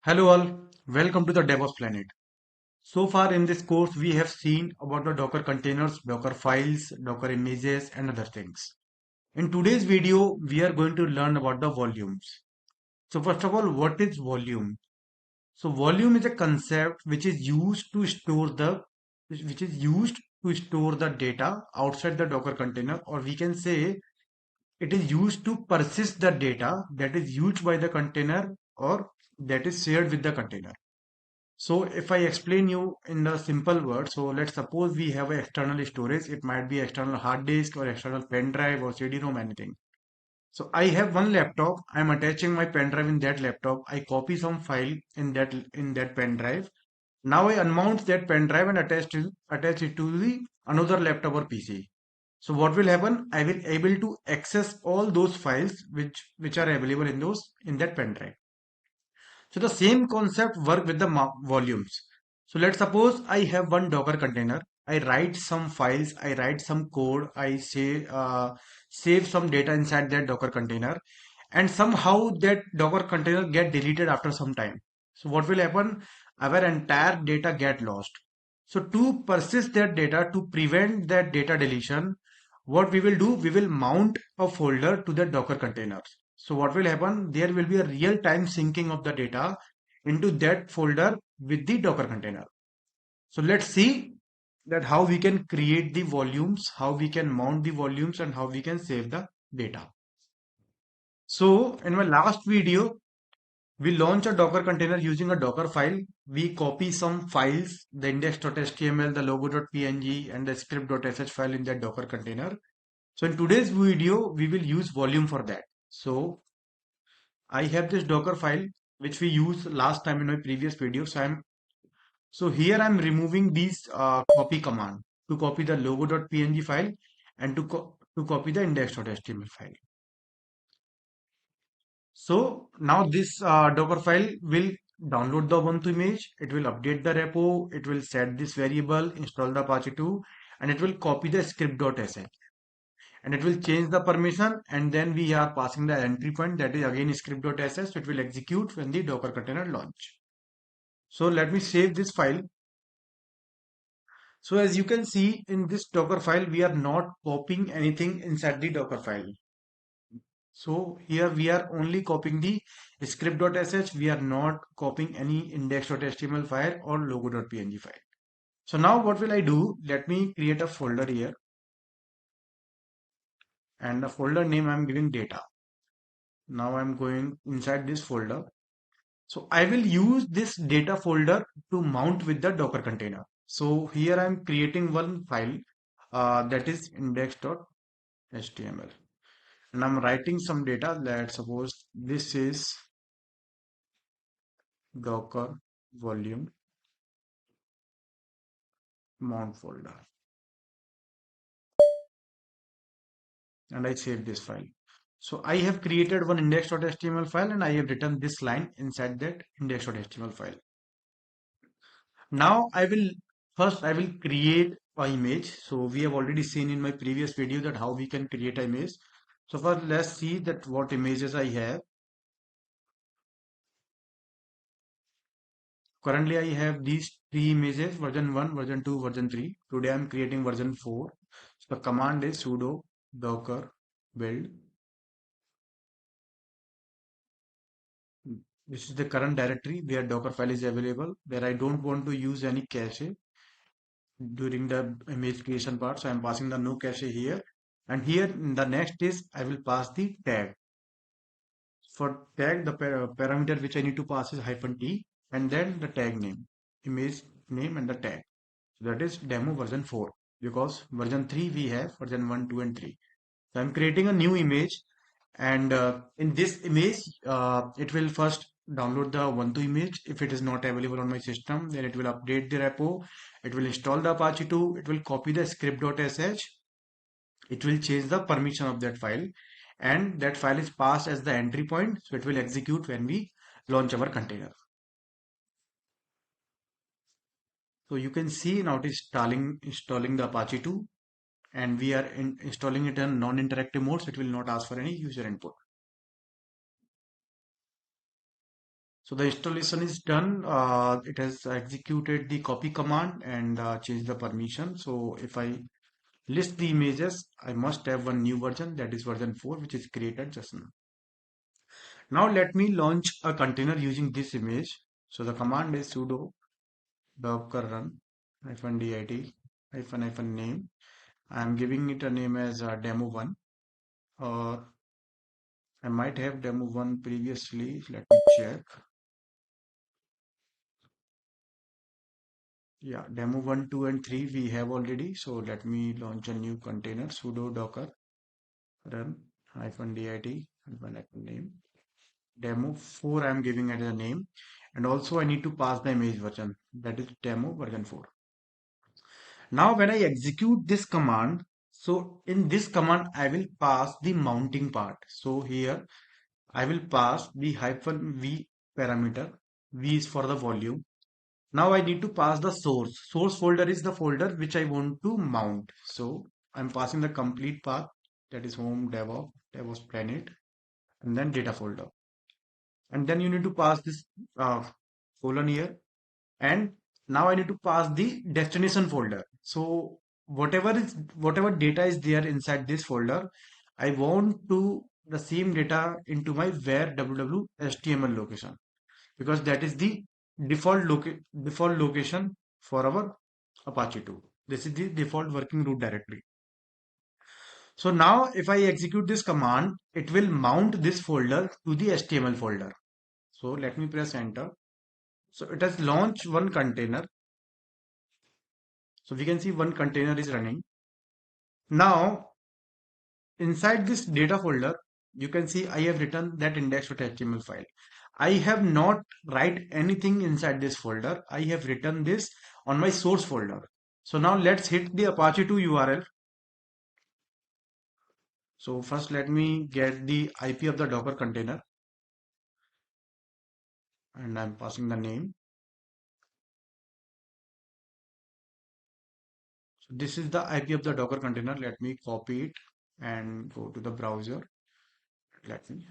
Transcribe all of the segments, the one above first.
Hello all, welcome to the DevOps Planet. So far in this course, we have seen about the Docker containers, Docker files, Docker images, and other things. In today's video, we are going to learn about the volumes. So first of all, what is volume? So volume is a concept which is used to store the data outside the Docker container, or we can say it is used to persist the data that is used by the container or that is shared with the container. So if I explain you in the simple words, so let's suppose we have an external storage. It might be external hard disk or external pen drive or CD-ROM, anything. So I have one laptop. I'm attaching my pen drive in that laptop. I copy some file in that pen drive. Now I unmount that pen drive and attach it to the another laptop or PC. So what will happen? I will able to access all those files which are available in that pen drive. So the same concept work with the volumes. So let's suppose I have one Docker container. I write some files, I write some code, I say save some data inside that Docker container, and somehow that Docker container get deleted after some time. So what will happen? Our entire data get lost. So to persist that data, to prevent that data deletion, what we will do, we will mount a folder to the Docker container. So what will happen? There will be a real-time syncing of the data into that folder with the Docker container. So let's see that how we can create the volumes, how we can mount the volumes, and how we can save the data. So in my last video, we launch a Docker container using a Docker file. We copy some files, the index.html, the logo.png, and the script.sh file in that Docker container. So in today's video, we will use volume for that. So I have this Docker file which we used last time in my previous video. So here I'm removing these copy command to copy the logo.png file and to copy the index.html file. So now this Docker file will download the Ubuntu image. It will update the repo. It will set this variable, install the Apache 2, and it will copy the script.sh. And it will change the permission, and then we are passing the entry point, that is again script.sh. So it will execute when the Docker container launch. So let me save this file. So as you can see in this Docker file, we are not copying anything inside the Docker file. So here we are only copying the script.sh. We are not copying any index.html file or logo.png file. So now what will I do? Let me create a folder here, and the folder name I'm giving data. Now I'm going inside this folder. So I will use this data folder to mount with the Docker container. So here I'm creating one file that is index.html, and I'm writing some data. Let's suppose this is Docker volume mount folder, and I save this file. So I have created one index.html file, and I have written this line inside that index.html file. Now I will create an image. So we have already seen in my previous video that how we can create an image. So first let's see that what images I have. Currently I have these three images, version 1, version 2, version 3. Today I am creating version 4. So the command is sudo docker build. This is the current directory where Docker file is available, where I don't want to use any cache during the image creation part. So I'm passing the no cache here. And here the next is I will pass the tag. For tag, the parameter which I need to pass is -t, and then the tag name, image name, and the tag. So that is demo version 4, because version 3 we have version 1, 2, and 3. So I'm creating a new image, and in this image, it will first download the Ubuntu image. If it is not available on my system, then it will update the repo. It will install the Apache 2. It will copy the script.sh. It will change the permission of that file, and that file is passed as the entry point. So it will execute when we launch our container. So you can see now it is installing the Apache 2, and we are installing it in non-interactive mode, so it will not ask for any user input. So the installation is done. It has executed the copy command and changed the permission. So if I list the images, I must have one new version, that is version 4, which is created just now. Now let me launch a container using this image. So the command is sudo docker run -dit -name. I am giving it a name as demo1, or I might have demo1 previously. Let me check. Yeah, demo 1, 2, and 3 we have already. So let me launch a new container sudo docker run -dit -name. Demo 4 I am giving it as a name, and also I need to pass the image version, that is demo version 4. Now when I execute this command, so in this command I will pass the mounting part. So here I will pass the -v parameter. V is for the volume. Now I need to pass the source. Source folder is the folder which I want to mount. So I'm passing the complete path, that is home, DevOps planet, and then data folder. And then you need to pass this colon here. And now I need to pass the destination folder. So whatever data is there inside this folder, I want to the same data into my where www HTML location, because that is the default location for our Apache 2. This is the default working root directory. So now if I execute this command, it will mount this folder to the HTML folder. So let me press enter. So it has launched one container. So we can see one container is running. Now inside this data folder, you can see I have written that index.html file. I have not write anything inside this folder. I have written this on my source folder. So now let's hit the Apache 2 URL. So first let me get the IP of the Docker container, and I'm passing the name. So this is the IP of the Docker container. Let me copy it and go to the browser. Let me.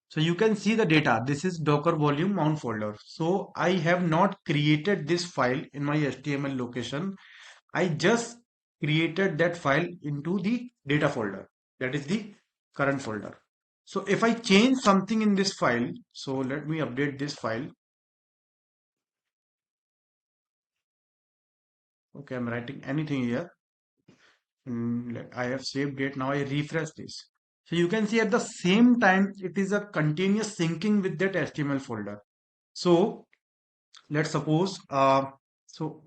So you can see the data. This is Docker volume mount folder. So I have not created this file in my HTML location. I just created that file into the data folder. That is the current folder. So if I change something in this file, so let me update this file. Okay, I'm writing anything here. I have saved it. Now I refresh this. So you can see at the same time, it is a continuous syncing with that HTML folder. So let's suppose, so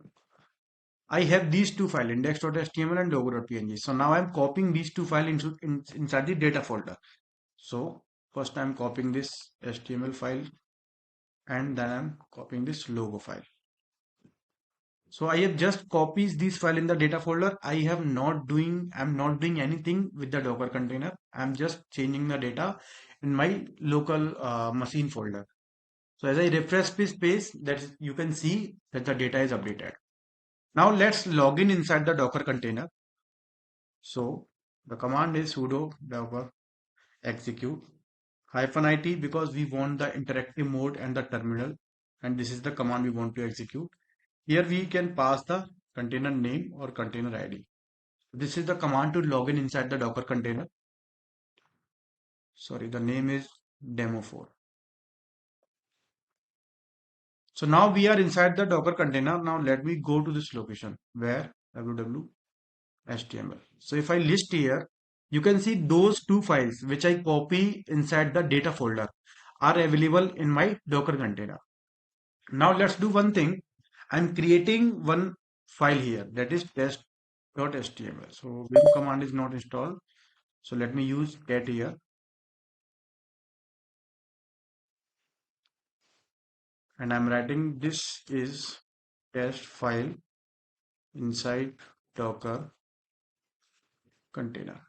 I have these two files, index.html and logo.png. So now I'm copying these two files inside the data folder. So first I'm copying this HTML file, and then I'm copying this logo file. So I have just copies this file in the data folder. I'm not doing anything with the Docker container. I'm just changing the data in my local machine folder. So as I refresh this page, that you can see that the data is updated. Now let's log in inside the Docker container. So the command is sudo docker execute -it, because we want the interactive mode and the terminal, and this is the command we want to execute. Here we can pass the container name or container ID. This is the command to log in inside the Docker container. Sorry, the name is demo4. So now we are inside the Docker container. Now let me go to this location where www HTML. So if I list here, you can see those two files which I copy inside the data folder are available in my Docker container. Now let's do one thing. I'm creating one file here, that is test.html. So vim command is not installed. So let me use cat here. And I'm writing this is test file inside Docker container.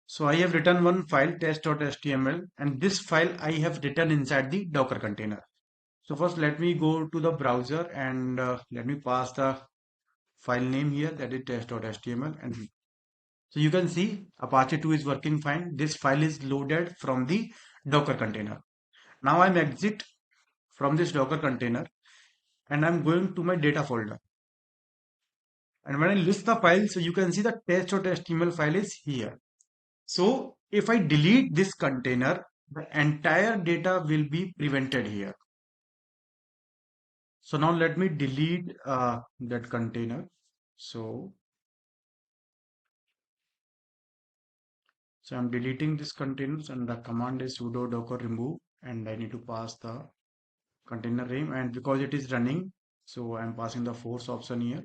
So I have written one file test.html, and this file I have written inside the Docker container. So first let me go to the browser, and let me pass the file name here, that is test.html, and so you can see Apache 2 is working fine. This file is loaded from the Docker container. Now I'm exit from this Docker container and I'm going to my data folder. And when I list the file, so you can see the test.html file is here. So if I delete this container, the entire data will be prevented here. So now let me delete that container. So, so I'm deleting this containers and the command is sudo docker remove and I need to pass the container name, and because it is running, so I'm passing the force option here.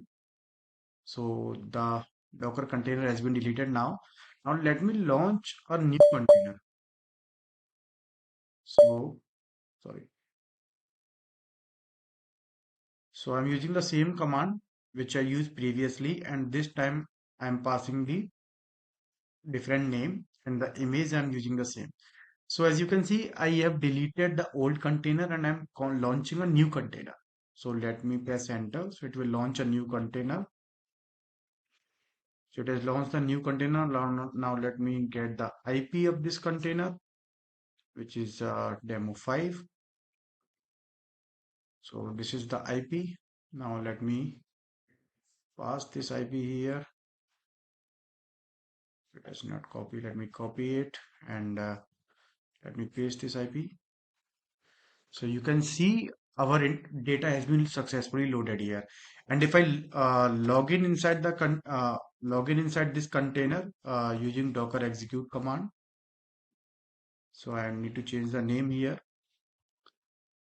So the Docker container has been deleted now. Now let me launch a new container. So sorry. So I'm using the same command which I used previously, and this time I'm passing the different name and the image I'm using the same. So as you can see, I have deleted the old container and I'm launching a new container. So let me press enter. So it will launch a new container. So it has launched a new container. Now let me get the IP of this container, which is demo 5. So this is the IP. Now let me pass this IP here. It is not copy. Let me copy it and let me paste this IP. So you can see our data has been successfully loaded here. And if I log in inside the log in inside this container using Docker execute command. So I need to change the name here.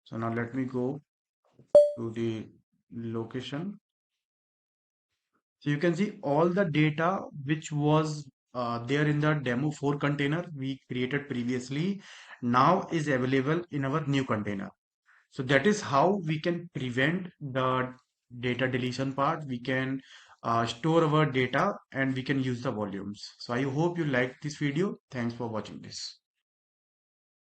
So now let me go to the location. So you can see all the data which was there in the demo 4 container we created previously now is available in our new container. So that is how we can prevent the data deletion part. We can store our data and we can use the volumes. So I hope you liked this video. Thanks for watching this.